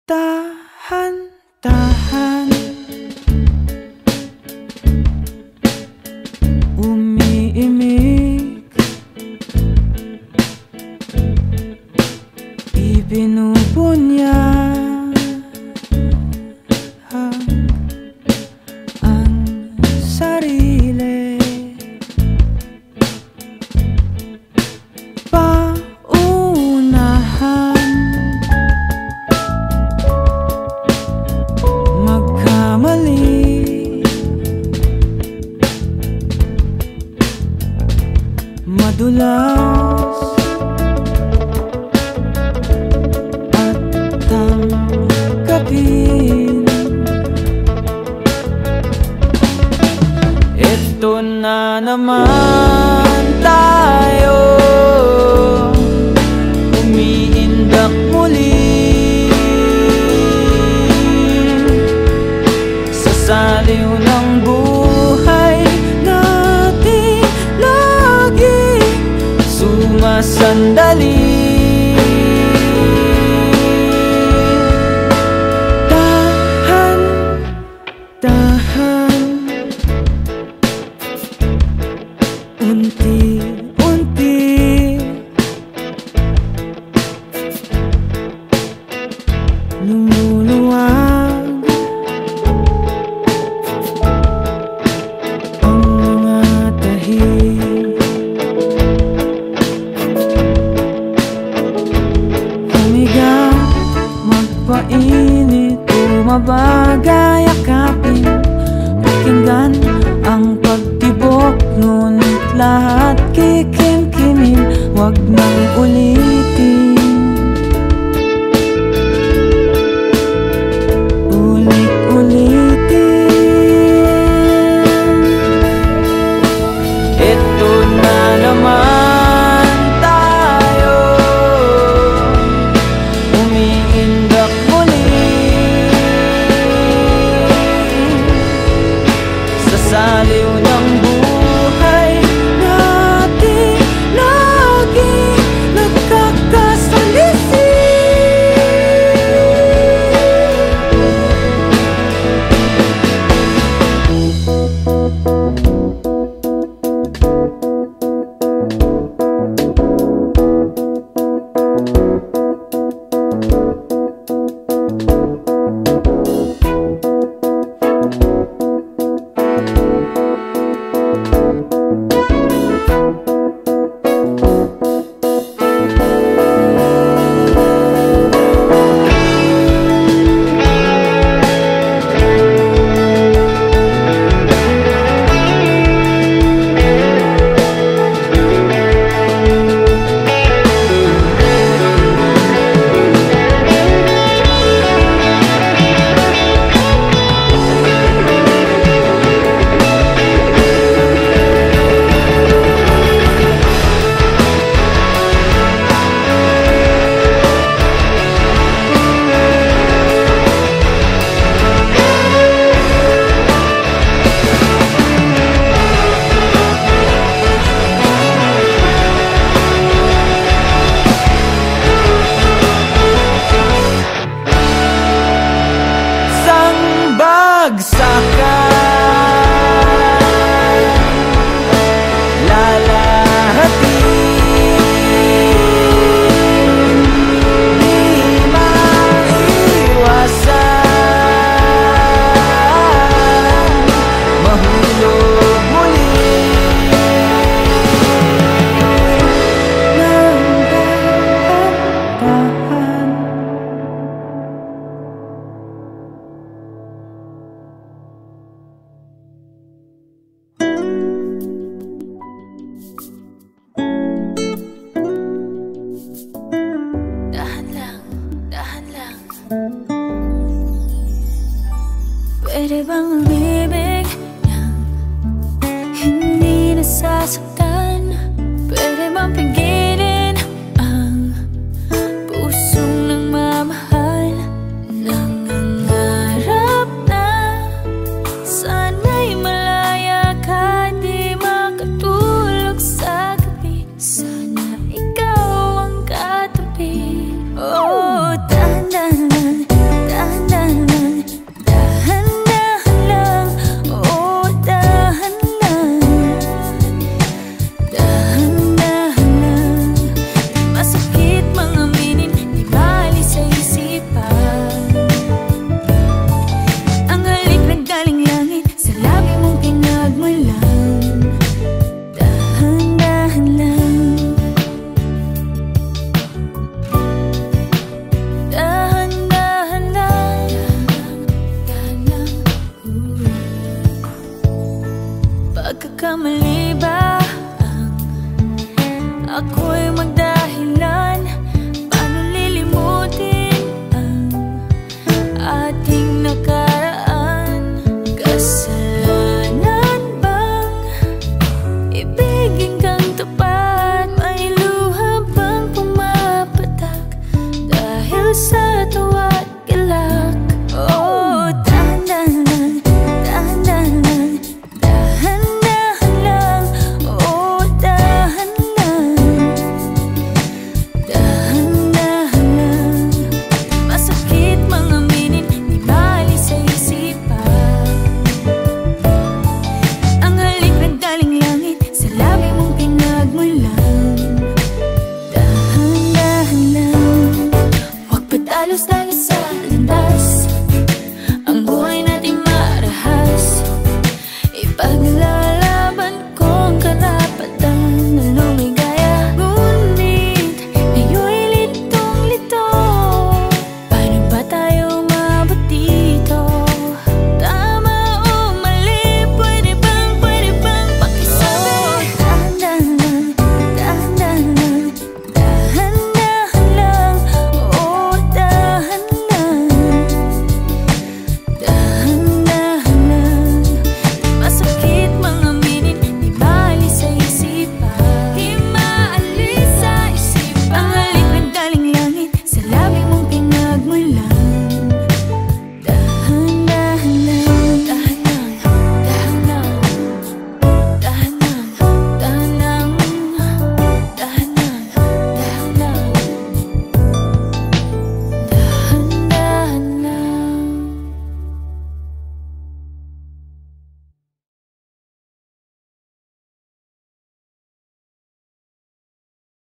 Tahan-tahan, umiimik, ibinubunyag ang sarili. Paunahan, magkamali, madulas at tanggapin. Ito na naman tayo, umiindak muli sa saliw ng buhay natin, lagi sumasandali. Dahan-dahan, unti-unti, lumuluwag ang mga tahi. Humiga, magpainit, tumabagay, yakapin, pakinggan ang pagtibok, ngunit lahat kikimkimin, wag nang ulitin. Ulit-ulitin. Ito na naman tayo, umiindak muli sa saliw ng buhay natin, lagi nagkakasalisi. Bagsakan, lalahatin, di maiwasan, mahulog muli ng dahan-dahan. Dahan lang, dahan lang. Pwede bang umibig nang hindi nasasaktan? Pwede bang pigilin ang pusong nagmamahal? Nangangarap na sana'y malaya ka, di makatulog sa gabi. Sana ikaw ang katabi. Oh, dahan-dahan, sa landas